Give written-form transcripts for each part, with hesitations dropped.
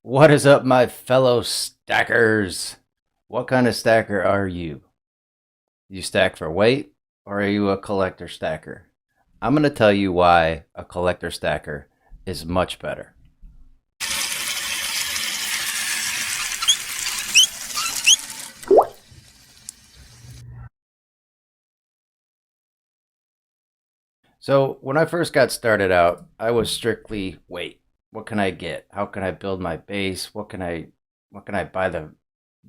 What is up, my fellow stackers? What kind of stacker are you? You stack for weight, or are you a collector stacker? I'm going to tell you why a collector stacker is much better. So, when I first got started out, I was strictly weight. What can I get? How can I build my base? What can I buy the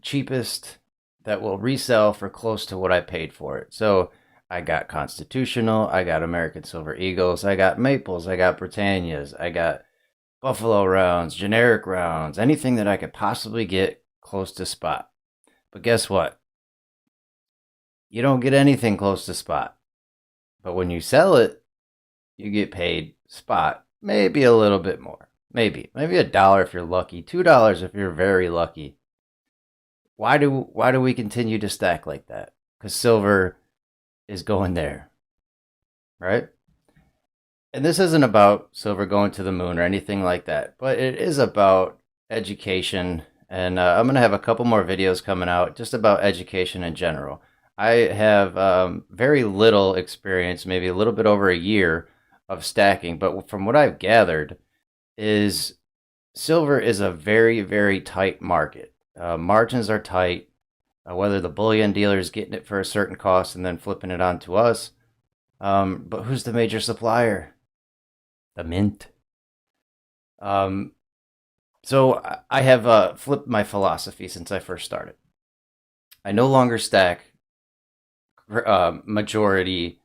cheapest that will resell for close to what I paid for it? So, I got Constitutional, I got American Silver Eagles, I got Maples, I got Britannias, I got Buffalo rounds, generic rounds, anything that I could possibly get close to spot. But guess what? You don't get anything close to spot. But when you sell it, you get paid spot, maybe a little bit more. Maybe $1 if you're lucky, $2 if you're very lucky. Why do we continue to stack like that? Because silver is going there, right? And this isn't about silver going to the moon or anything like that, but it is about education. And I'm going to have a couple more videos coming out just about education in general. I have very little experience, maybe a little bit over a year of stacking, but from what I've gathered, is silver is a very, very tight market. Margins are tight. Whether the bullion dealer is getting it for a certain cost and then flipping it on to us. But who's the major supplier? The mint. Um, so I have flipped my philosophy since I first started. I no longer stack majority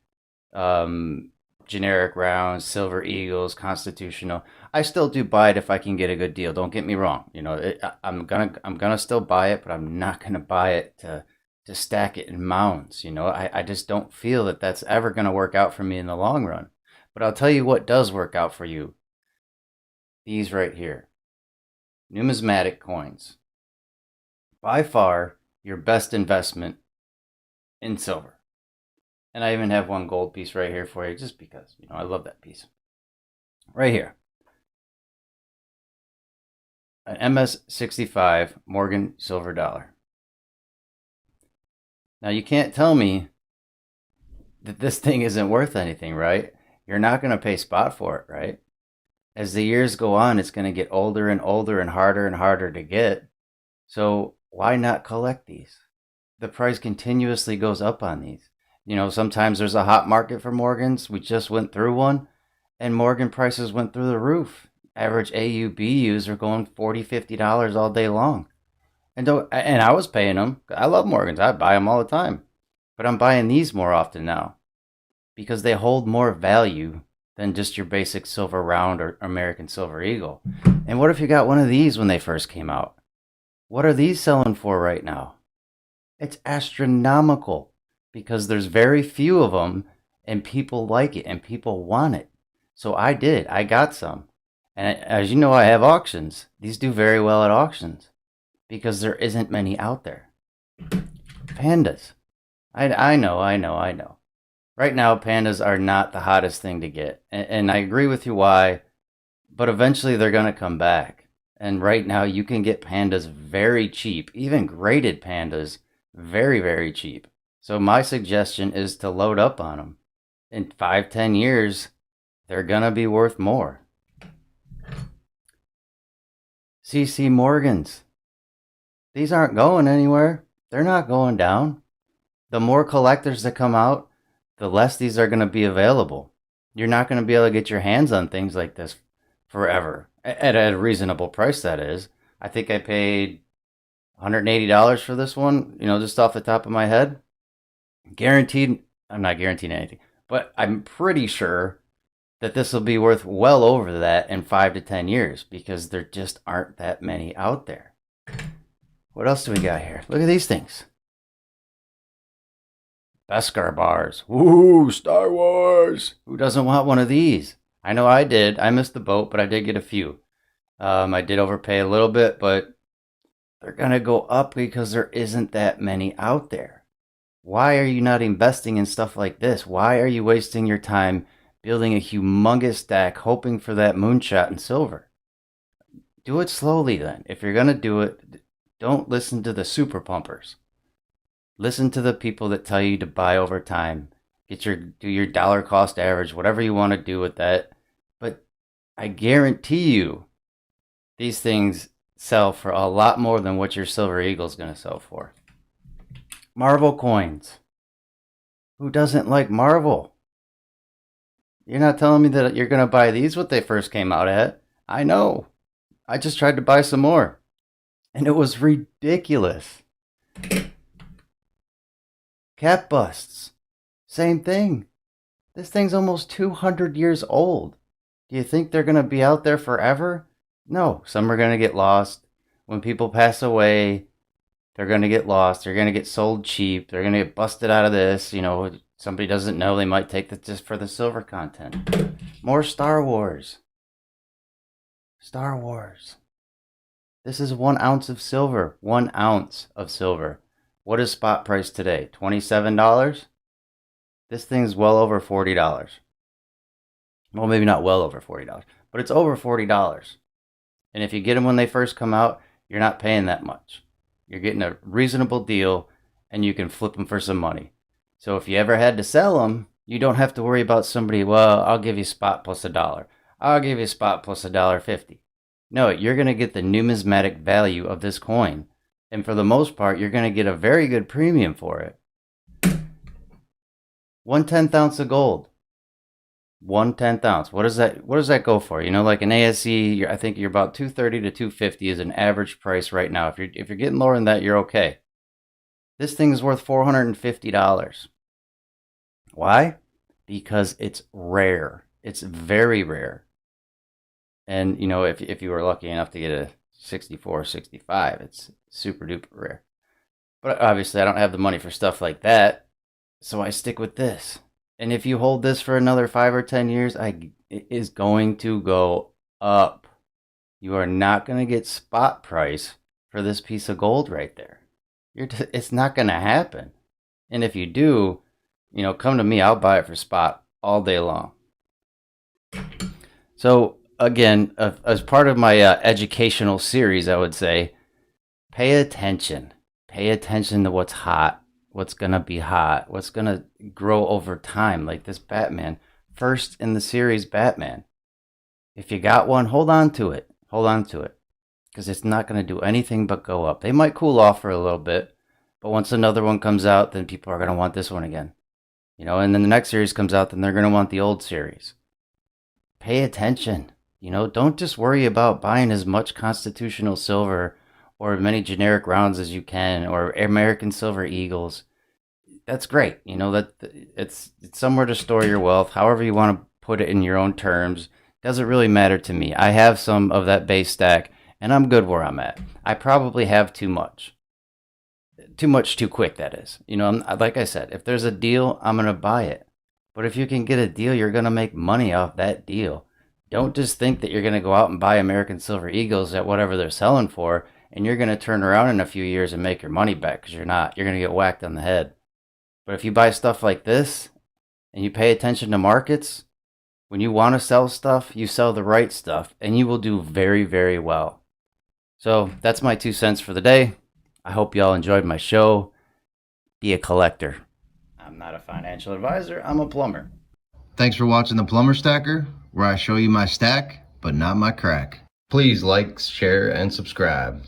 generic rounds, silver eagles, constitutional. I still do buy it if I can get a good deal. Don't get me wrong. I'm gonna still buy it, but I'm not gonna buy it to stack it in mounds. I just don't feel that that's ever gonna work out for me in the long run. But I'll tell you what does work out for you. These right here, numismatic coins. By far your best investment in silver. And I even have one gold piece right here for you, just because, I love that piece. Right here. An MS65 Morgan silver dollar. Now, you can't tell me that this thing isn't worth anything, right? You're not going to pay spot for it, right? As the years go on, it's going to get older and older and harder to get. So why not collect these? The price continuously goes up on these. Sometimes there's a hot market for Morgans. We just went through one, and Morgan prices went through the roof. Average AUBUs are going $40, $50 all day long. And I was paying them. I love Morgans. I buy them all the time. But I'm buying these more often now because they hold more value than just your basic silver round or American Silver Eagle. And what if you got one of these when they first came out? What are these selling for right now? It's astronomical. Because there's very few of them and people like it and people want it. So I did. I got some. And as you know, I have auctions. These do very well at auctions because there isn't many out there. Pandas. I know. Right now, pandas are not the hottest thing to get. And I agree with you why, but eventually they're going to come back. And right now, you can get pandas very cheap, even graded pandas, very, very cheap. So my suggestion is to load up on them. In 5-10 years, they're going to be worth more. CC Morgans. These aren't going anywhere. They're not going down. The more collectors that come out, the less these are going to be available. You're not going to be able to get your hands on things like this forever. At a reasonable price, that is. I think I paid $180 for this one, just off the top of my head. Guaranteed, I'm not guaranteeing anything, but I'm pretty sure that this will be worth well over that in 5 to 10 years because there just aren't that many out there. What else do we got here? Look at these things. Beskar bars. Ooh, Star Wars. Who doesn't want one of these? I know I did. I missed the boat, but I did get a few. I did overpay a little bit, but they're going to go up because there isn't that many out there. Why are you not investing in stuff like this? Why are you wasting your time building a humongous stack hoping for that moonshot in silver? Do it slowly then. If you're going to do it, don't listen to the super pumpers. Listen to the people that tell you to buy over time. Do your dollar cost average, whatever you want to do with that. But I guarantee you these things sell for a lot more than what your Silver Eagle is going to sell for. Marvel coins. Who doesn't like Marvel? You're not telling me that you're going to buy these what they first came out at. I know. I just tried to buy some more. And it was ridiculous. Cat busts. Same thing. This thing's almost 200 years old. Do you think they're going to be out there forever? No. Some are going to get lost. When people pass away, they're going to get lost. They're going to get sold cheap. They're going to get busted out of this. You know, somebody doesn't know. They might take this just for the silver content. More Star Wars. Star Wars. This is 1 ounce of silver. 1 ounce of silver. What is spot price today? $27? This thing's well over $40. Well, maybe not well over $40, but it's over $40. And if you get them when they first come out, you're not paying that much. You're getting a reasonable deal, and you can flip them for some money. So if you ever had to sell them, you don't have to worry about somebody, well, I'll give you spot plus $1. I'll give you spot plus $1.50. No, you're going to get the numismatic value of this coin. And for the most part, you're going to get a very good premium for it. 1/10 ounce of gold. 1/10 ounce. What does that go for? You know, like an ASE, I think you're about $230 to $250 is an average price right now. If you're getting lower than that, you're okay. This thing is worth $450. Why? Because it's rare. It's very rare. And you know, if you were lucky enough to get a 64, 65, it's super duper rare. But obviously, I don't have the money for stuff like that, so I stick with this. And if you hold this for another 5 or 10 years, it is going to go up. You are not going to get spot price for this piece of gold right there. It's not going to happen. And if you do, you know, come to me. I'll buy it for spot all day long. So again, as part of my educational series, I would say, pay attention. Pay attention to what's hot, what's going to be hot, what's going to grow over time, like this Batman. First in the series, Batman. If you got one, hold on to it. Hold on to it. Because it's not going to do anything but go up. They might cool off for a little bit, but once another one comes out, then people are going to want this one again. You know, and then the next series comes out, then they're going to want the old series. Pay attention. You know, don't just worry about buying as much constitutional silver or as many generic rounds as you can, or American Silver Eagles. That's great. You know, that it's somewhere to store your wealth, however you want to put it in your own terms. Doesn't really matter to me. I have some of that base stack, and I'm good where I'm at. I probably have too much. Too much too quick, that is. You know, like I said, if there's a deal, I'm going to buy it. But if you can get a deal, you're going to make money off that deal. Don't just think that you're going to go out and buy American Silver Eagles at whatever they're selling for, and you're going to turn around in a few years and make your money back, because you're not. You're going to get whacked on the head. But if you buy stuff like this, and you pay attention to markets, when you want to sell stuff, you sell the right stuff, and you will do very, very well. So that's my 2 cents for the day. I hope y'all enjoyed my show. Be a collector. I'm not a financial advisor. I'm a plumber. Thanks for watching the Plumber Stacker, where I show you my stack, but not my crack. Please like, share, and subscribe.